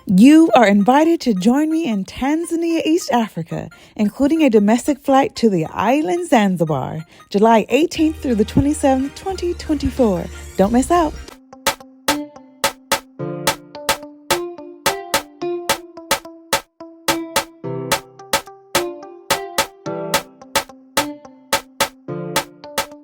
You are invited to join me in Tanzania, East Africa, including a domestic flight to the island Zanzibar, July 18th through the 27th, 2024. Don't miss out.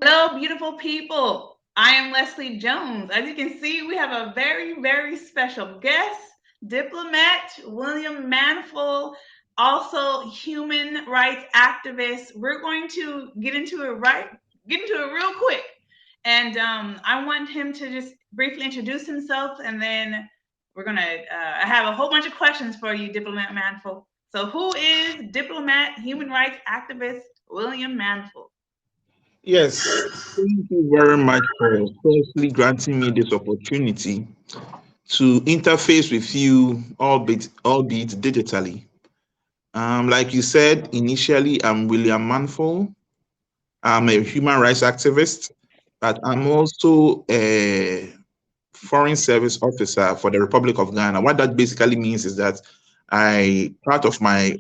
Hello, beautiful people. I am Leslie Jones. As you can see, we have a very, very special guest, diplomat William Manful, also human rights activist. We're going to get into it real quick. And I want him to just briefly introduce himself, and then we're gonna. I have a whole bunch of questions for you, diplomat Manful. So, who is diplomat, human rights activist William Manful? Yes, thank you very much for firstly granting me this opportunity to interface with you, albeit digitally. Like you said, initially, I'm William Manful. I'm a human rights activist, but I'm also a foreign service officer for the Republic of Ghana. What that basically means is that part of my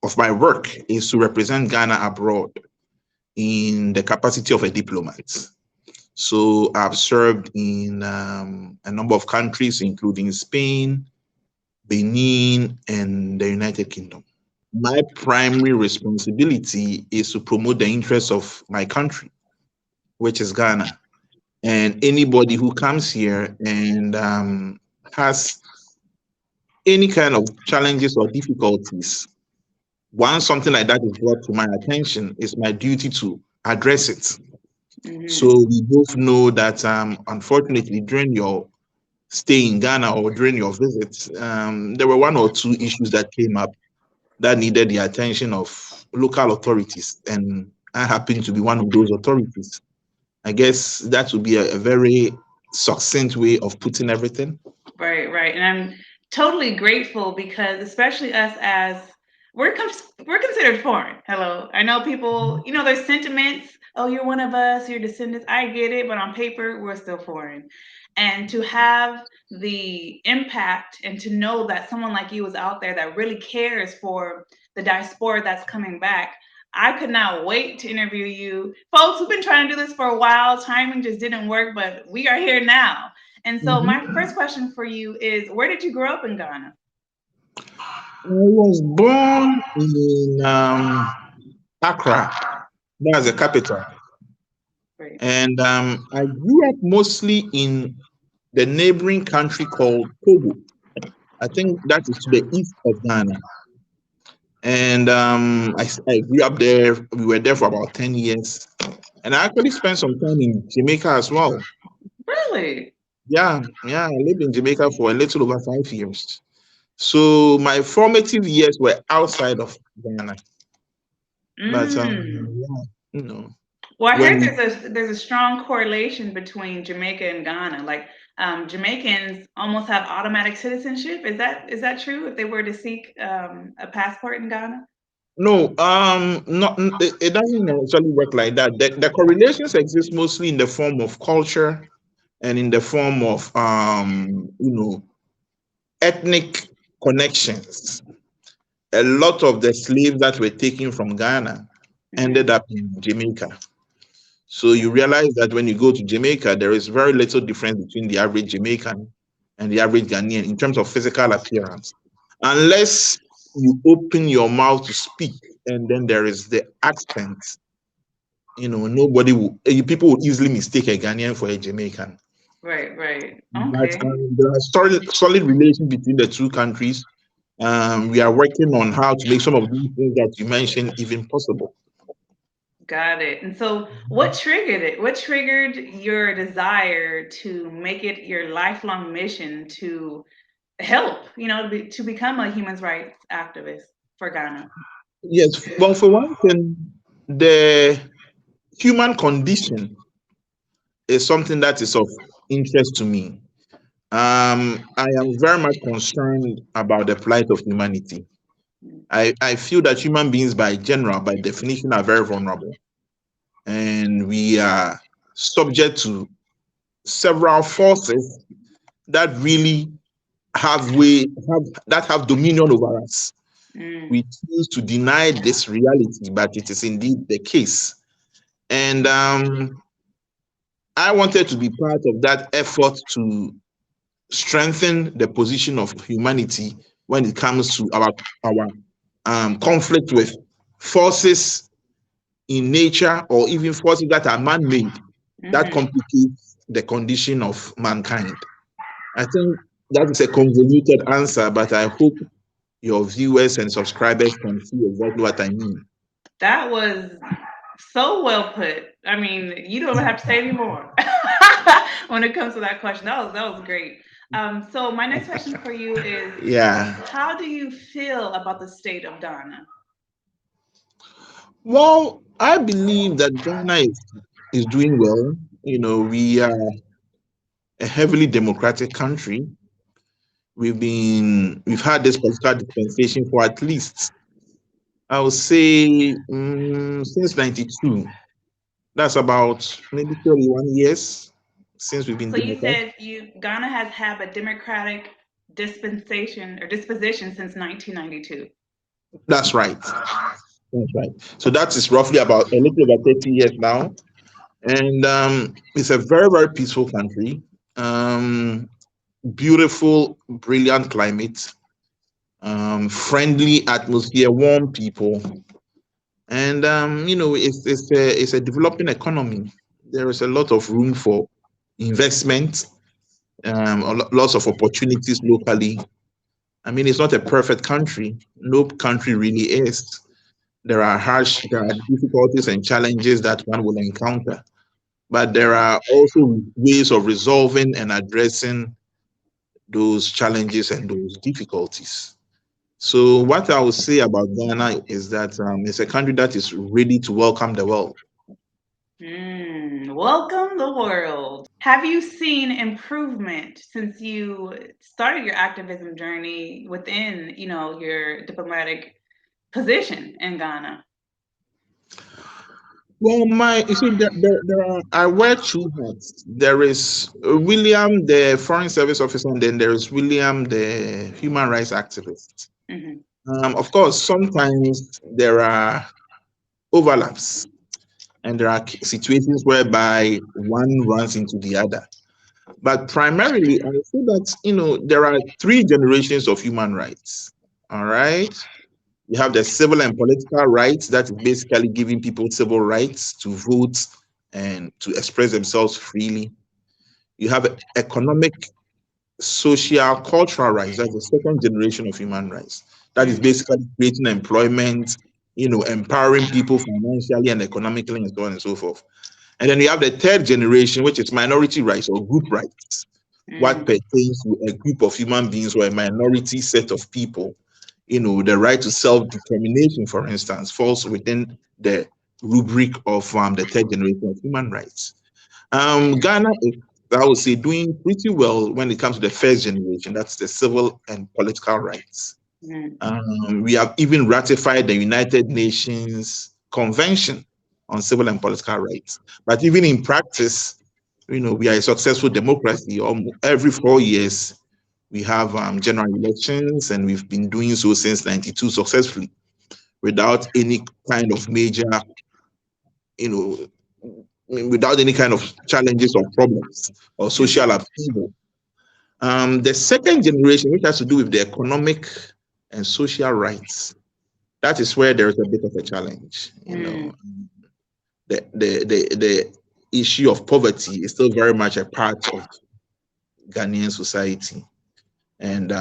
work is to represent Ghana abroad in the capacity of a diplomat. So I've served in a number of countries, including Spain, Benin, and the United Kingdom. My primary responsibility is to promote the interests of my country, which is Ghana. And anybody who comes here and has any kind of challenges or difficulties, once something like that is brought to my attention, it's my duty to address it. So we both know that unfortunately during your stay in Ghana or during your visit, there were one or two issues that came up that needed the attention of local authorities, and I happen to be one of those authorities. I guess that would be a very succinct way of putting everything. Right. And I'm totally grateful because, especially us as we're considered foreign. Hello, I know people. There's sentiments. Oh, you're one of us. You're descendants. I get it, but on paper, we're still foreign. And to have the impact and to know that someone like you is out there that really cares for the diaspora that's coming back. I could not wait to interview you. Folks, we've been trying to do this for a while. Timing just didn't work, but we are here now. And so, my first question for you is, where did you grow up in Ghana? I was born in Accra, that's the capital. Right. And I grew up mostly in the neighboring country called Togo. I think that is to the east of Ghana. And I grew up there. We were there for about 10 years. And I actually spent some time in Jamaica as well. Really? Yeah, I lived in Jamaica for a little over 5 years. So my formative years were outside of Ghana. But Mm. yeah, you know, Well, I when heard we there's a strong correlation between Jamaica and Ghana. Like Jamaicans almost have automatic citizenship. Is that true? If they were to seek a passport in Ghana? no, not it doesn't necessarily work like that. The correlations exist mostly in the form of culture and in the form of ethnic connections. A lot of the slaves that were taken from Ghana ended up in Jamaica. So you realize that when you go to Jamaica, there is very little difference between the average Jamaican and the average Ghanaian in terms of physical appearance. Unless you open your mouth to speak, and then there is the accent. People will easily mistake a Ghanaian for a Jamaican. Right. But Okay. there are solid relations between the two countries. We are working on how to make some of these things that you mentioned even possible. Got it. And so, what triggered it? What triggered your desire to make it your lifelong mission to help, to become a human rights activist for Ghana? Yes, well, for one thing, the human condition is something that is of interest to me. I am very much concerned about the plight of humanity. I feel that human beings, by definition, are very vulnerable, and we are subject to several forces that really have dominion over us. Mm. We choose to deny this reality, but it is indeed the case. And I wanted to be part of that effort to strengthen the position of humanity when it comes to our conflict with forces in nature or even forces that are man-made that complicates the condition of mankind. I think that is a convoluted answer, but I hope your viewers and subscribers can see exactly what I mean. That was so well put. I mean, you don't have to say any more when it comes to that question. That was great. So my next question for you is, how do you feel about the state of Ghana? Well, I believe that Ghana is doing well. We are a heavily democratic country. We've had this political dispensation for at least, I would say, since '92. That's about maybe 31 years since we've been So you democratic. said Ghana has had a democratic disposition since 1992. That's right. That's right. So that is roughly about a little over 30 years now. And it's a very, very peaceful country. Beautiful, brilliant climate, friendly atmosphere, warm people. And it's a developing economy. There is a lot of room for investment, lots of opportunities locally. I mean, it's not a perfect country. No country really is. There are difficulties and challenges that one will encounter, but there are also ways of resolving and addressing those challenges and those difficulties. So what I would say about Ghana is that it's a country that is ready to welcome the world. Welcome the world. Have you seen improvement since you started your activism journey within, your diplomatic position in Ghana? Well, I wear two hats. There is William, the Foreign Service Officer, and then there is William, the human rights activist. Of course, sometimes there are overlaps, and there are situations whereby one runs into the other. But primarily, I would say that there are three generations of human rights. All right. You have the civil and political rights, that is basically giving people civil rights to vote and to express themselves freely. You have economic, social, cultural rights, that's the second generation of human rights. That is basically creating employment, empowering people financially and economically, and so on and so forth. And then you have the third generation, which is minority rights or group rights, what pertains to a group of human beings or a minority set of people. The right to self-determination, for instance, falls within the rubric of the third generation of human rights. Ghana is, I would say, doing pretty well when it comes to the first generation. That's the civil and political rights. We have even ratified the United Nations Convention on Civil and Political Rights. But even in practice, we are a successful democracy. Every 4 years, we have general elections, and we've been doing so since '92 successfully, without any kind of major, without any kind of challenges or problems or social upheaval. The second generation, which has to do with the economic and social rights, that is where there is a bit of a challenge. The issue of poverty is still very much a part of Ghanaian society. And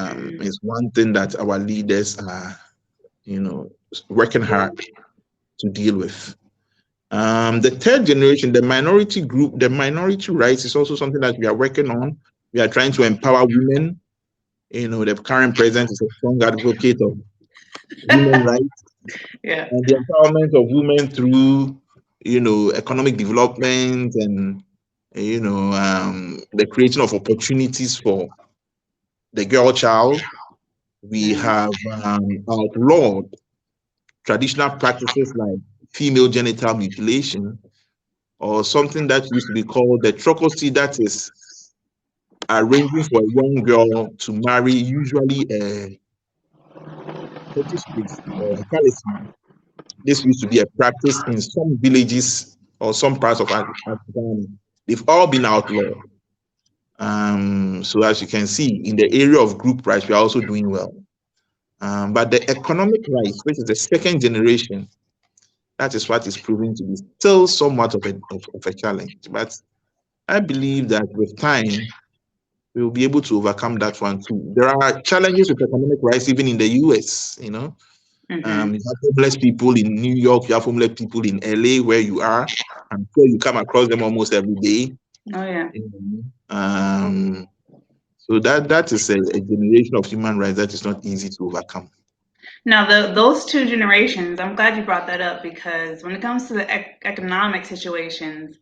it's one thing that our leaders are, working hard to deal with. The third generation, the minority group, the minority rights is also something that we are working on. We are trying to empower women. The current president is a strong advocate of women rights. Yeah. And the empowerment of women through, economic development and, the creation of opportunities for the girl child. We have outlawed traditional practices like female genital mutilation, or something that used to be called the trocosi, that is arranging for a young girl to marry usually a fetish priest or a talisman. This used to be a practice in some villages or some parts of Afghanistan. They've all been outlawed. So as you can see, in the area of group rights, we are also doing well. But the economic rights, which is the second generation, that is what is proving to be still somewhat of a challenge. But I believe that with time, we will be able to overcome that one too. There are challenges with economic rights even in the US, you know. You have homeless people in New York, you have homeless people in LA where you are. I'm sure you come across them almost every day. Oh yeah. So that is a generation of human rights that is not easy to overcome. Now, those two generations, I'm glad you brought that up, because when it comes to the economic situations,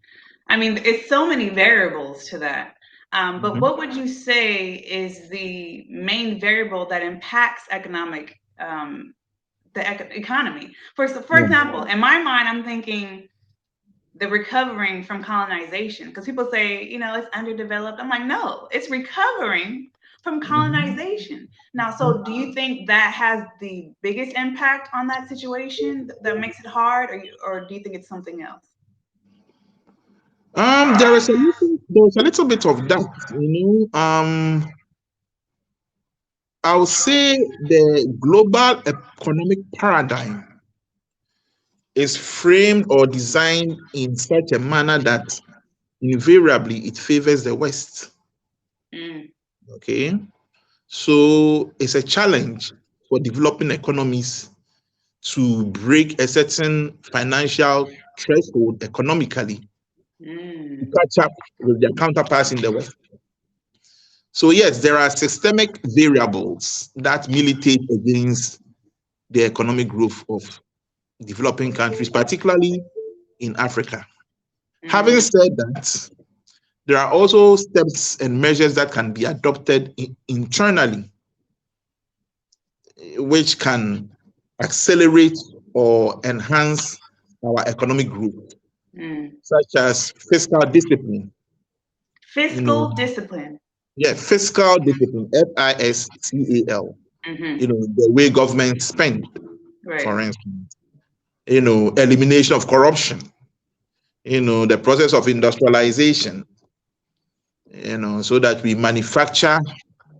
I mean, it's so many variables to that. But what would you say is the main variable that impacts economic, the economy? For example, in my mind, I'm thinking the recovering from colonization, because people say, you know, it's underdeveloped. I'm like, no, it's recovering from colonization. Now, so do you think that has the biggest impact on that situation that makes it hard, or do you think it's something else? There is a little bit of that, you know. I would say the global economic paradigm is framed or designed in such a manner that invariably it favors the West. Okay, so it's a challenge for developing economies to break a certain financial threshold economically to catch up with their counterparts in the West. So yes, there are systemic variables that militate against the economic growth of developing countries, particularly in Africa. Having said that, there are also steps and measures that can be adopted internally, which can accelerate or enhance our economic growth, such as fiscal discipline. Fiscal discipline. Yeah, fiscal discipline, FISCAL. You know, the way government spend, for instance. You know, elimination of corruption. You know, the process of industrialization. You know, so that we manufacture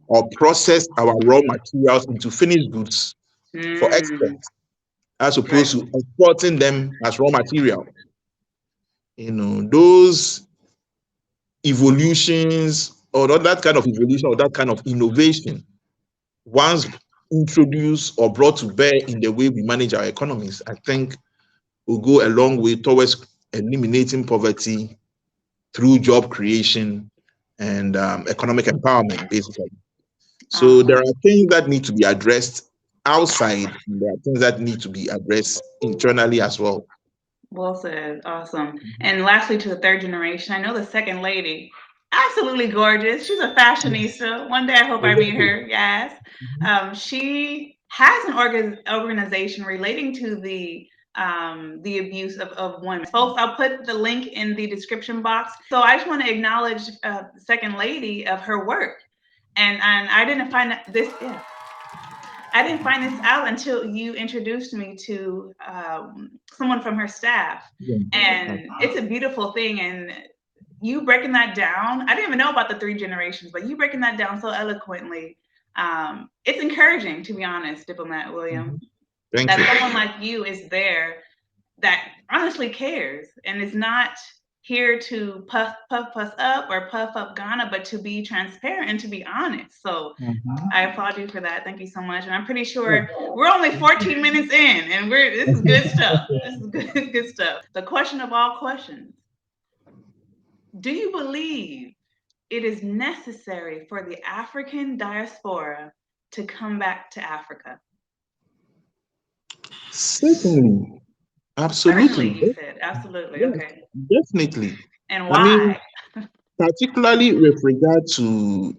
or process our raw materials into finished goods for export, as opposed to exporting them as raw material. You know, those evolutions or that kind of evolution or that kind of innovation, once introduced or brought to bear in the way we manage our economies, I think will go a long way towards eliminating poverty through job creation and economic empowerment, basically. So there are things that need to be addressed outside, and there are things that need to be addressed internally as well. Well said. Awesome. And lastly, to the third generation, I know the second lady, absolutely gorgeous. She's a fashionista. One day I hope I meet her. Yes. She has an organization relating to the abuse of women. Folks, I'll put the link in the description box. So I just want to acknowledge the second lady of her work. And I didn't find this. Yeah. I didn't find this out until you introduced me to someone from her staff. And it's a beautiful thing. And you breaking that down, I didn't even know about the three generations, but you breaking that down so eloquently. It's encouraging, to be honest, Diplomat William. Thank you. Someone like you is there that honestly cares and is not here to puff us up or puff up Ghana, but to be transparent and to be honest. So I applaud you for that. Thank you so much. And I'm pretty sure we're only 14 minutes in, and this is good stuff. This is good stuff. The question of all questions: do you believe it is necessary for the African diaspora to come back to Africa? Certainly. Absolutely. Certainly, you said. Absolutely. Yes, okay. Definitely. And why? I mean, particularly with regard to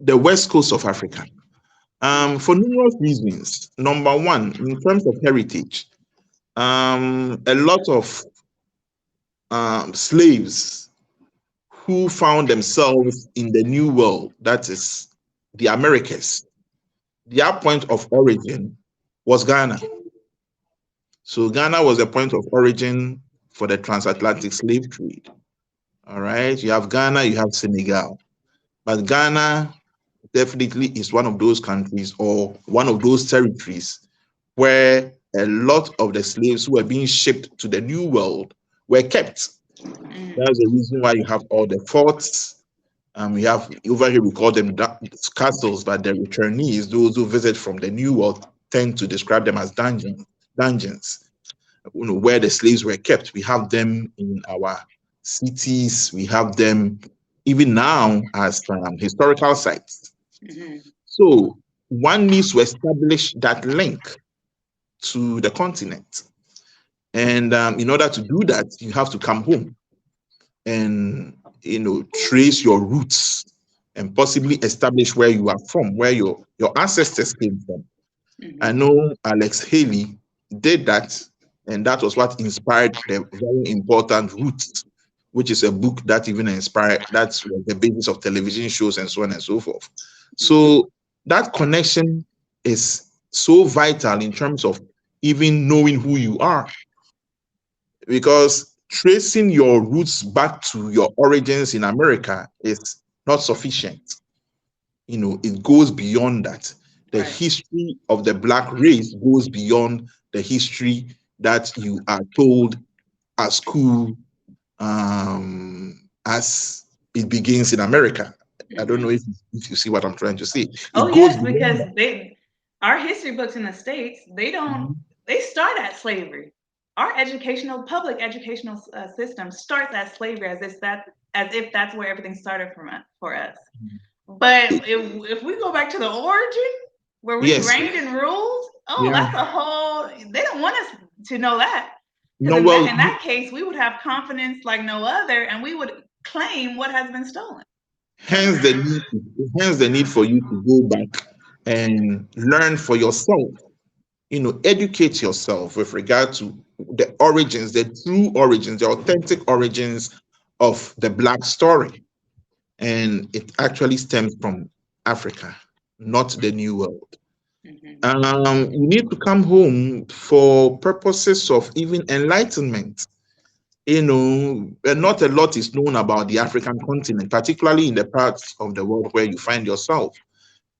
the west coast of Africa. For numerous reasons. Number one, in terms of heritage, a lot of slaves who found themselves in the New World, that is the Americas, their point of origin was Ghana. So Ghana was a point of origin for the transatlantic slave trade. All right, you have Ghana, you have Senegal, but Ghana definitely is one of those countries or one of those territories where a lot of the slaves who were being shipped to the New World were kept. That's the reason why you have all the forts. We have over here, we call them castles, but the returnees, those who visit from the New World, tend to describe them as dungeons, where the slaves were kept. We have them in our cities. We have them even now as historical sites. So one needs to establish that link to the continent. And in order to do that, you have to come home and trace your roots and possibly establish where you are from, where your ancestors came from. I know Alex Haley did that, and that was what inspired the very important Roots, which is a book that even inspired, that's the basis of television shows and so on and so forth. So that connection is so vital in terms of even knowing who you are, because tracing your roots back to your origins in America is not sufficient. It goes beyond that. The history of the Black race goes beyond the history that you are told at school as it begins in America. I don't know if you see what I'm trying to say. Because our history books in the States, they start at slavery. Our public educational system starts at slavery as if that's where everything started for us. But if we go back to the origin, where we reigned and ruled, that's a whole. They don't want us to know that. Because in that case, we would have confidence like no other, and we would claim what has been stolen. Hence the need for you to go back and learn for yourself. Educate yourself with regard to the origins, the true origins, the authentic origins of the Black story. And it actually stems from Africa, not the New World. You need to come home for purposes of even enlightenment. Not a lot is known about the African continent, particularly in the parts of the world where you find yourself.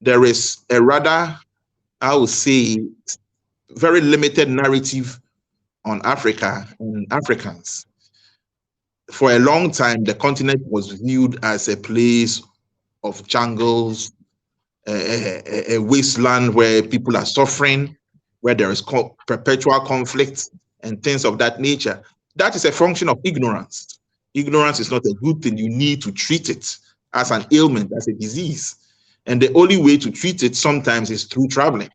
There is a rather, I would say, very limited narrative on Africa and Africans. For a long time, the continent was viewed as a place of jungles, a wasteland where people are suffering, where there is perpetual conflict and things of that nature. That is a function of ignorance. Ignorance is not a good thing. You need to treat it as an ailment, as a disease. And the only way to treat it sometimes is through traveling.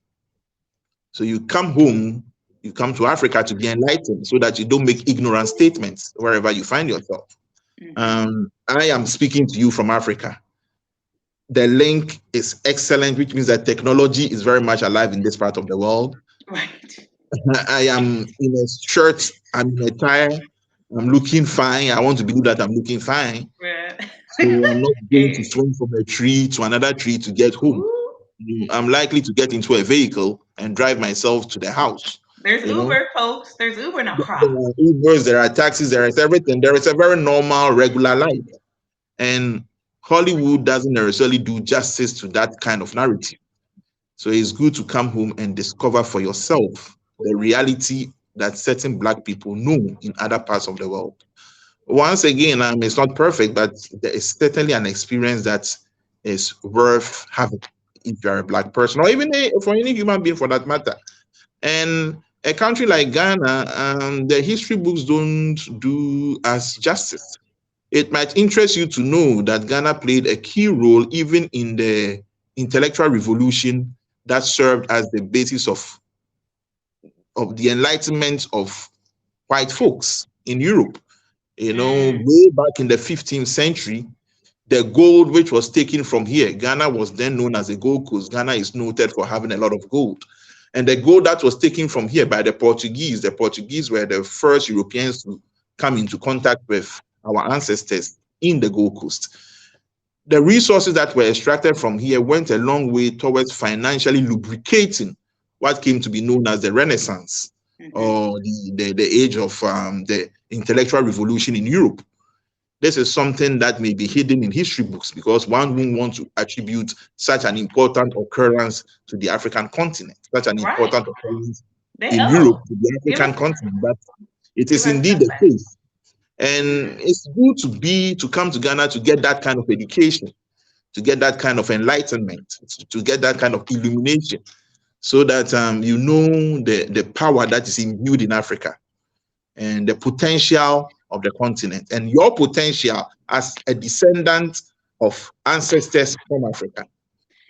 So you come home, you come to Africa to be enlightened so that you don't make ignorant statements wherever you find yourself. I am speaking to you from Africa. The link is excellent, which means that technology is very much alive in this part of the world. Right. I am in a shirt, I'm in a tie, I'm looking fine. I want to believe that I'm looking fine. Right. So I'm not going to swing from a tree to another tree to get home. I'm likely to get into a vehicle and drive myself to the house. There's Uber, folks. There's Uber now. There are Ubers, there are taxis, there is everything. There is a very normal, regular life. And Hollywood doesn't necessarily do justice to that kind of narrative. So it's good to come home and discover for yourself the reality that certain Black people know in other parts of the world. Once again, it's not perfect, but there is certainly an experience that is worth having if you're a Black person, or even for any human being for that matter. And a country like Ghana, the history books don't do us justice. It might interest you to know that Ghana played a key role even in the intellectual revolution that served as the basis of the enlightenment of white folks in Europe. Way back in the 15th century, the gold which was taken from here, Ghana was then known as the Gold Coast. Ghana is noted for having a lot of gold. And the gold that was taken from here by the Portuguese were the first Europeans to come into contact with our ancestors in the Gold Coast. The resources that were extracted from here went a long way towards financially lubricating what came to be known as the Renaissance, or the age of the intellectual revolution in Europe. This is something that may be hidden in history books because one won't want to attribute such an important occurrence to the African continent, such an important occurrence in Europe to the African continent. But it is indeed the case. And it's good to come to Ghana to get that kind of education, to get that kind of enlightenment, to get that kind of illumination, so that you know the power that is imbued in Africa and the potential of the continent and your potential as a descendant of ancestors from Africa.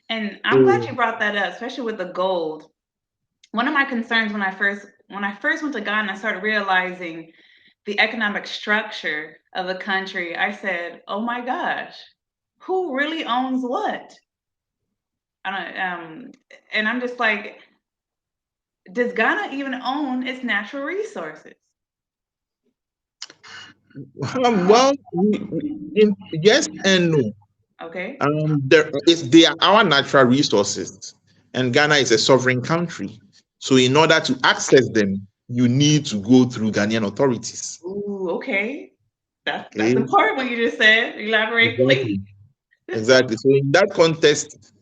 And I'm glad you brought that up, especially with the gold. One of my concerns when I first went to Ghana, I started realizing the economic structure of the country. I said, "Oh my gosh, who really owns what?" And I'm just like, does Ghana even own its natural resources? Well, yes and no. Okay. They are our natural resources, and Ghana is a sovereign country. So in order to access them, you need to go through Ghanaian authorities. Ooh, okay. That's important what you just said. Elaborate, please. Exactly. So in that context,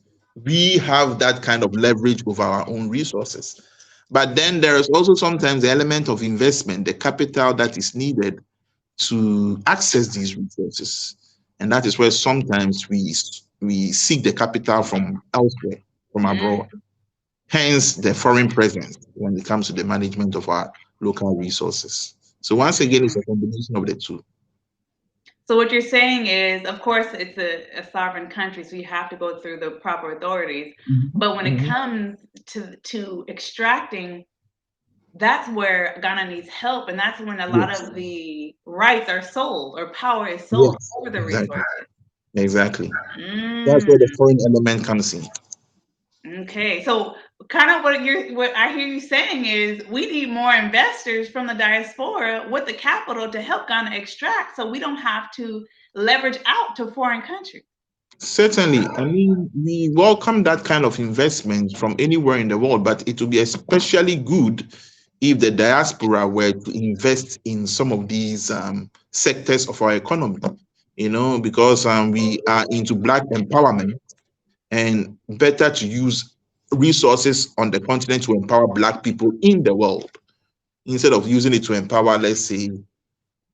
we have that kind of leverage over our own resources. But then there is also sometimes the element of investment, the capital that is needed to access these resources. And that is where sometimes we seek the capital from elsewhere, from abroad. Hence the foreign presence when it comes to the management of our local resources. So once again, it's a combination of the two. So what you're saying is, of course, it's a sovereign country, so you have to go through the proper authorities. But when it comes to extracting, that's where Ghana needs help, and that's when a lot of the rights are sold or power is sold over the resources. Exactly. That's where the foreign element comes in. Okay, so kind of what I hear you saying is we need more investors from the diaspora with the capital to help Ghana extract, so we don't have to leverage out to foreign countries. Certainly. I mean, we welcome that kind of investment from anywhere in the world, but it would be especially good if the diaspora were to invest in some of these sectors of our economy, because we are into Black empowerment, and better to use resources on the continent to empower Black people in the world instead of using it to empower, let's say,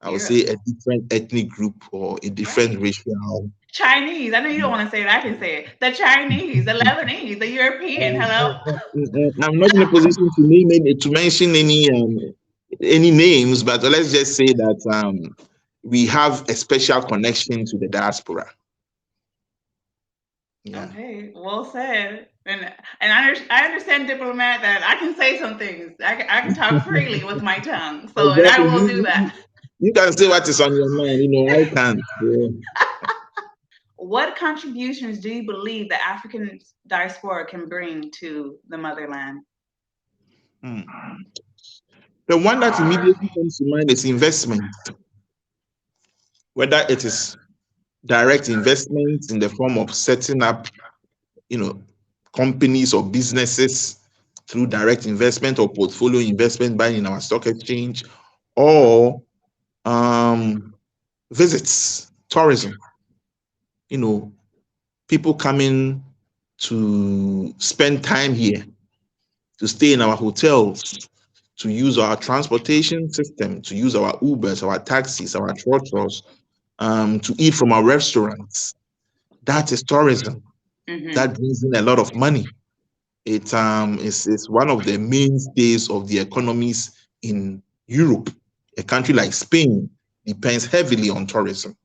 I would say a different ethnic group or a different racial. Chinese. I know you don't want to say it. I can say it. The Chinese, the Lebanese, the European. Hello. I'm not in a position to mention any names, but let's just say that we have a special connection to the diaspora. Yeah. Okay, well said. And I understand, diplomat, that I can say some things. I can talk freely with my tongue. So and I will do that. You can say what is on your mind. I can't. Yeah. What contributions do you believe the African diaspora can bring to the motherland? The one that immediately comes to mind is investment. Whether it is direct investment in the form of setting up, companies or businesses through direct investment or portfolio investment, buying in our stock exchange, or visits, tourism. People coming to spend time here, to stay in our hotels, to use our transportation system, to use our Ubers, our taxis, our trotros, to eat from our restaurants. That is tourism. That brings in a lot of money. It's one of the mainstays of the economies in Europe. A country like Spain depends heavily on tourism.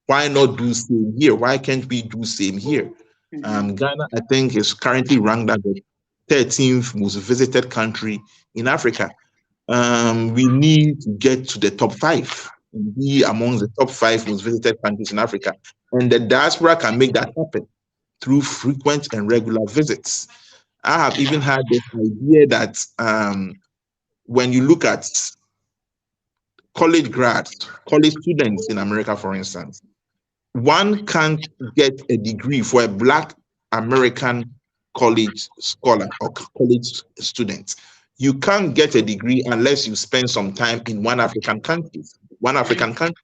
Why not do same here? Why can't we do same here? Ghana, I think, is currently ranked as the 13th most visited country in Africa. We need to get to the top 5, be among the top 5 most visited countries in Africa. And the diaspora can make that happen through frequent and regular visits. I have even had this idea that when you look at college grads, college students in America, for instance, one can't get a degree for a Black American college scholar or college student. You can't get a degree unless you spend some time in one African country. One African country.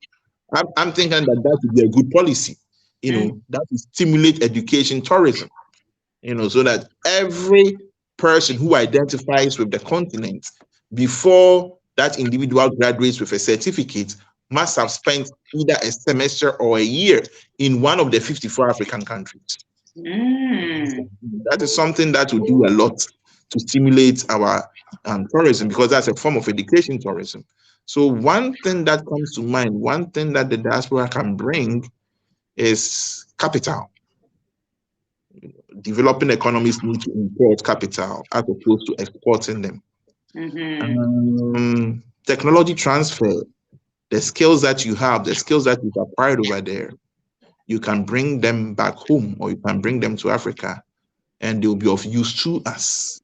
I'm thinking that would be a good policy, that would stimulate education tourism, so that every person who identifies with the continent before that individual graduates with a certificate must have spent either a semester or a year in one of the 54 African countries. That is something that will do a lot to stimulate our tourism, because that's a form of education tourism. So one thing that comes to mind, one thing that the diaspora can bring is capital. Developing economies need to import capital as opposed to exporting them. Technology transfer, the skills that you have, the skills that you've acquired over there, you can bring them back home, or you can bring them to Africa, and they'll be of use to us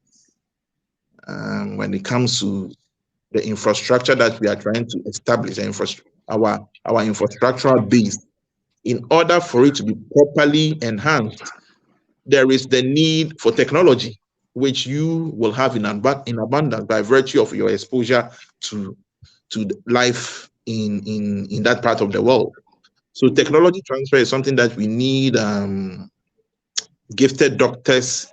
when it comes to the infrastructure that we are trying to establish, our infrastructural base. In order for it to be properly enhanced, there is the need for technology, which you will have in abundance by virtue of your exposure to life in that part of the world. So technology transfer is something that we need. Gifted doctors,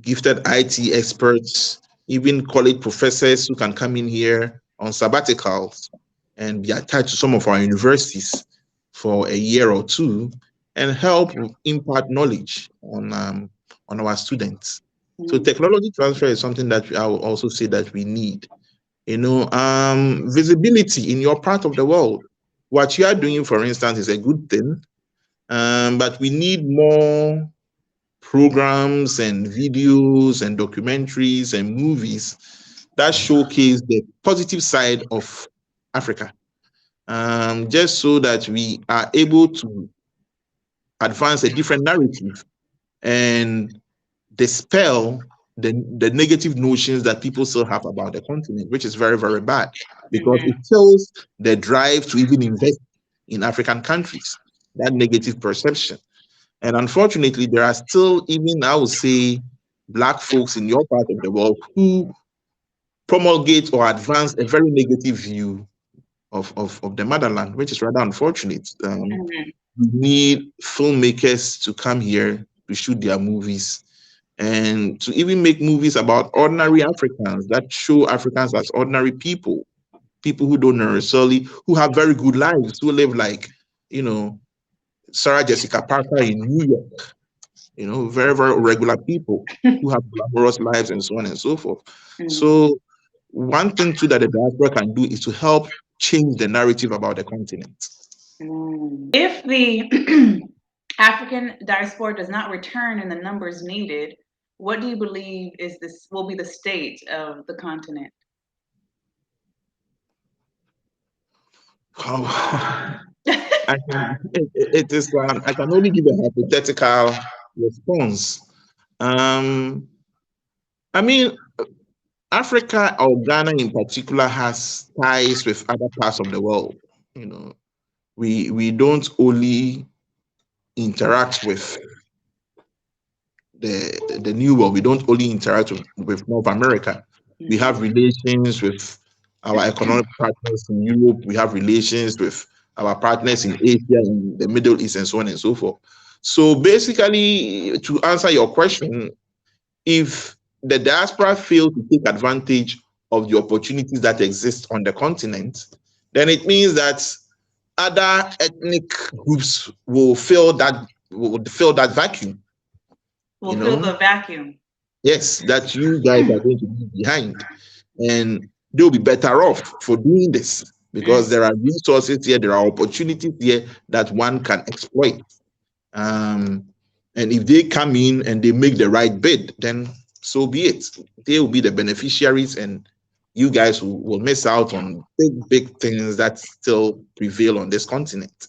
gifted IT experts, even college professors who can come in here on sabbaticals and be attached to some of our universities for a year or two and help impart knowledge on our students. So technology transfer is something that I will also say that we need. Visibility in your part of the world. What you are doing, for instance, is a good thing, but we need more programs and videos and documentaries and movies that showcase the positive side of Africa, just so that we are able to advance a different narrative and dispel the negative notions that people still have about the continent, which is very, very bad, because it kills the drive to even invest in African countries, that negative perception. And unfortunately, there are still, even I would say, Black folks in your part of the world who promulgate or advance a very negative view of the motherland, which is rather unfortunate. We need filmmakers to come here to shoot their movies and to even make movies about ordinary Africans that show Africans as ordinary people who don't necessarily, who have very good lives, who live like, Sarah Jessica Parker in New York, very, very regular people who have glamorous lives and so on and so forth. So one thing too that the diaspora can do is to help change the narrative about the continent. If the African diaspora does not return in the numbers needed, what do you believe will be the state of the continent? I can only give a hypothetical response. Africa, or Ghana in particular, has ties with other parts of the world. We don't only interact with the New World. We don't only interact with North America. We have relations with our economic partners in Europe. We have relations with our partners in Asia, in the Middle East, and so on and so forth. So basically, to answer your question, if the diaspora fails to take advantage of the opportunities that exist on the continent, then it means that other ethnic groups will fill that vacuum. Will fill the vacuum. Yes, that you guys are going to be behind, and they'll be better off for doing this because there are resources here, there are opportunities here that one can exploit. And if they come in and they make the right bid, then so be it. They will be the beneficiaries, and you guys will miss out on big things that still prevail on this continent.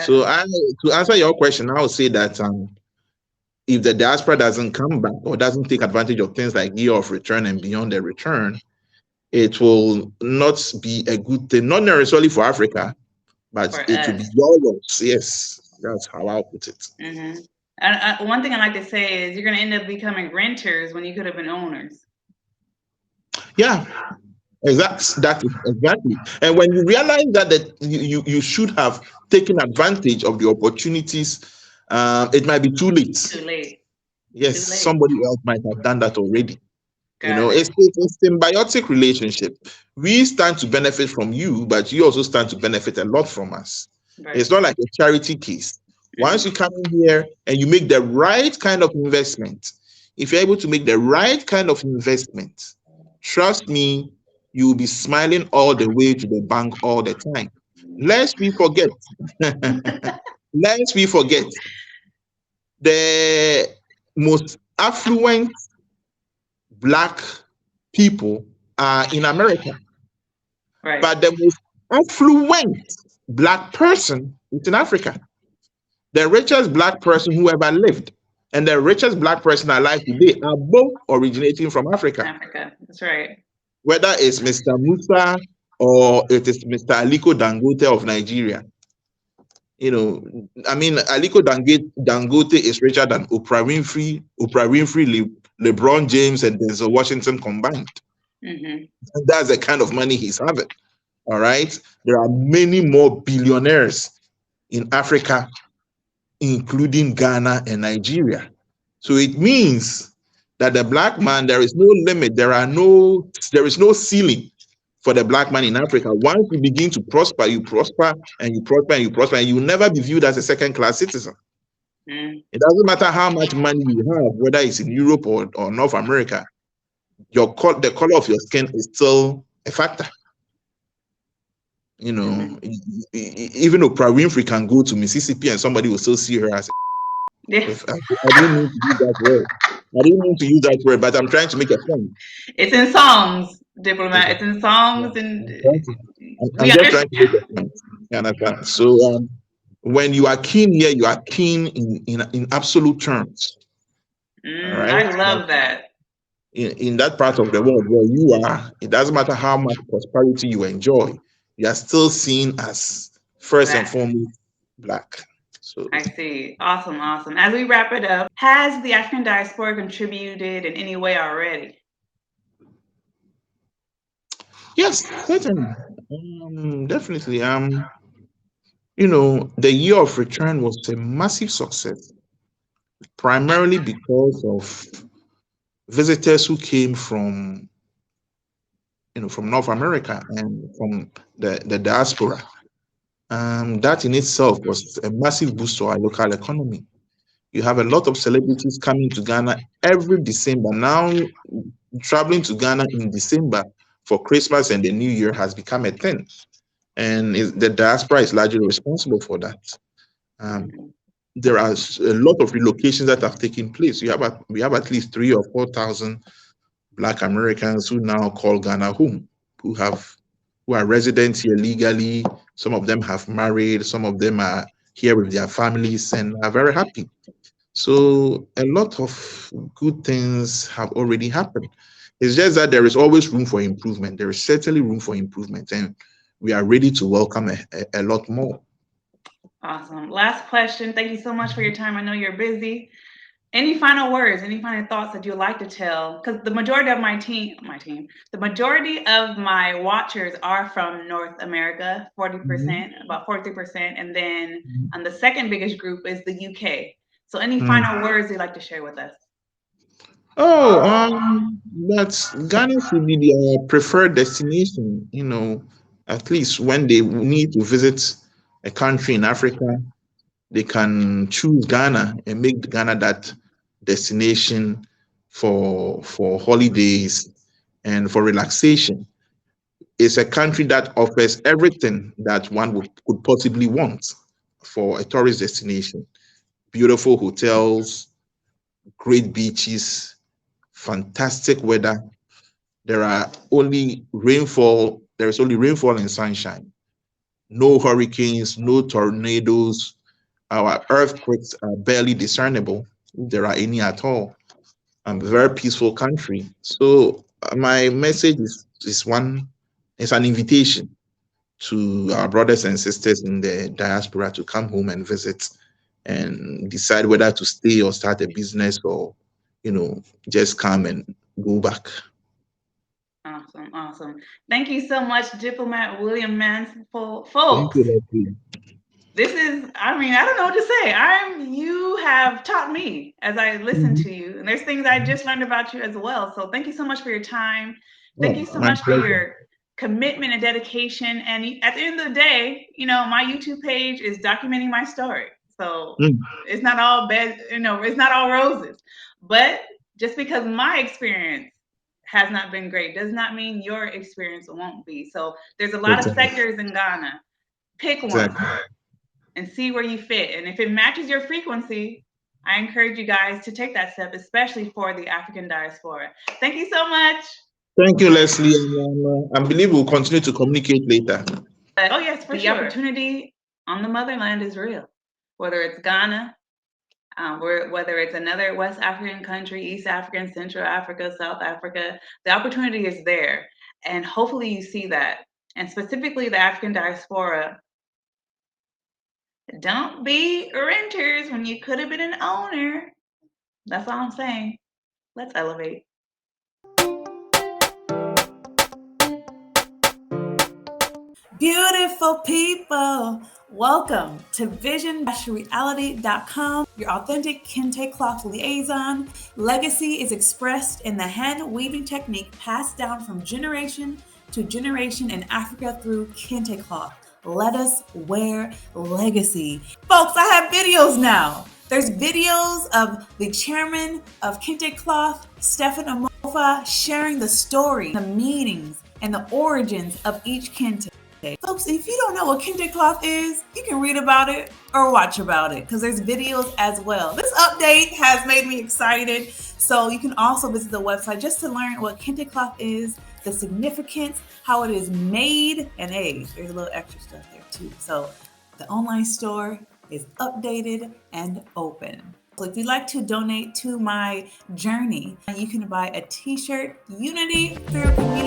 So to answer your question, I would say that if the diaspora doesn't come back or doesn't take advantage of things like year of return and beyond the return, it will not be a good thing, not necessarily for Africa, but For it will us. be your loss. Yes, that's how I'll put it. Mm-hmm. And one thing I like to say is you're going to end up becoming renters when you could have been owners. Yeah, exactly. And when you realize that you should have taken advantage of the opportunities, it might be too late. Too late. Yes, Too late. somebody else might have done that already. Got It's a symbiotic relationship. We stand to benefit from you, but you also stand to benefit a lot from us. Right. It's not like a charity case. Once you come in here and you make the right kind of investment, if you're able to make the right kind of investment, trust me, you will be smiling all the way to the bank all the time. Lest we forget, lest we forget, the most affluent Black people are in America. Right. But the most affluent Black person is in Africa. The richest Black person who ever lived and the richest Black person alive today are both originating from Africa. Africa. That's right. Whether it's Mr. Musa or it is Mr. Aliko Dangote of Nigeria. Aliko Dangote is richer than Oprah Winfrey, LeBron James, and Denzel Washington combined. Mm-hmm. And that's the kind of money he's having. All right. There are many more billionaires in Africa, including Ghana and Nigeria. So it means that the Black man, there is no limit. There is no ceiling for the Black man in Africa. Once you begin to prosper, you prosper and you prosper and you prosper, and you will never be viewed as a second-class citizen. It doesn't matter how much money you have, whether it's in Europe or North America, the color of your skin is still a factor. Even Oprah Winfrey can go to Mississippi and somebody will still see her as I didn't mean to use that word. I didn't mean to use that word, but I'm trying to make a point. It's in songs, diplomat. It's in songs, and I'm just trying to make a point. You understand? So when you are keen here, you are keen in absolute terms. All right? I love that. In that part of the world where you are, it doesn't matter how much prosperity you enjoy, you are still seen as first and foremost Black. So I see. Awesome. As we wrap it up, has the African diaspora contributed in any way already? Yes, certainly. Definitely. The year of return was a massive success, primarily because of visitors who came from North America and from the diaspora. That in itself was a massive boost to our local economy. You have a lot of celebrities coming to Ghana every December. Now, traveling to Ghana in December for Christmas and the New Year has become a thing. And the diaspora is largely responsible for that. There are a lot of relocations that have taken place. We have at least 3,000 or 4,000 Black Americans who now call Ghana home, who are residents here legally. Some of them have married, some of them are here with their families and are very happy. So a lot of good things have already happened. It's just that there is always room for improvement. There is certainly room for improvement, and we are ready to welcome a lot more. Awesome. Last question. Thank you so much for your time. I know you're busy. Any final words, any final thoughts that you'd like to tell? Because the majority of the majority of my watchers are from North America, 40%, about 43%. And then the second biggest group is the UK. So any final words you'd like to share with us? That Ghana should be their preferred destination, at least when they need to visit a country in Africa, they can choose Ghana and make Ghana that destination for holidays and for relaxation. It's a country that offers everything that one could possibly want for a tourist destination. Beautiful hotels, great beaches, fantastic weather. There is only rainfall and sunshine. No hurricanes, no tornadoes. Our earthquakes are barely discernible, if there are any at all. A very peaceful country. So my message is an invitation to our brothers and sisters in the diaspora to come home and visit and decide whether to stay or start a business or, just come and go back. Awesome. Thank you so much, Diplomat William Manful. Thank Folks, you, Leslie. this is, I don't know what to say. You have taught me as I listen to you, and there's things I just learned about you as well. So thank you so much for your time. Thank you so My much for pleasure. your commitment and dedication. And at the end of the day, my YouTube page is documenting my story. So it's not all bad, it's not all roses. But just because my experience has not been great does not mean your experience won't be. So there's a lot of sectors in Ghana. Pick one and see where you fit. And if it matches your frequency, I encourage you guys to take that step, especially for the African diaspora. Thank you so much. Thank you, Leslie. I believe we'll continue to communicate later. Oh, yes, for sure. The opportunity on the motherland is real, whether it's Ghana, whether it's another West African country, East African, Central Africa, South Africa, the opportunity is there. And hopefully you see that. And specifically the African diaspora, don't be renters when you could have been an owner. That's all I'm saying. Let's elevate. Beautiful people, welcome to vision-reality.com, your authentic Kente cloth liaison. Legacy is expressed in the hand weaving technique passed down from generation to generation in Africa through Kente cloth. Let us wear legacy. Folks, I have videos now. There's videos of the chairman of Kente Cloth, Stephen Amofa, sharing the story, the meanings, and the origins of each Kente. Folks, if you don't know what Kente cloth is, you can read about it or watch about it because there's videos as well. This update has made me excited. So you can also visit the website just to learn what Kente cloth is, the significance, how it is made, and hey, there's a little extra stuff there too. So the online store is updated and open. So if you'd like to donate to my journey, you can buy a t-shirt, Unity through Community.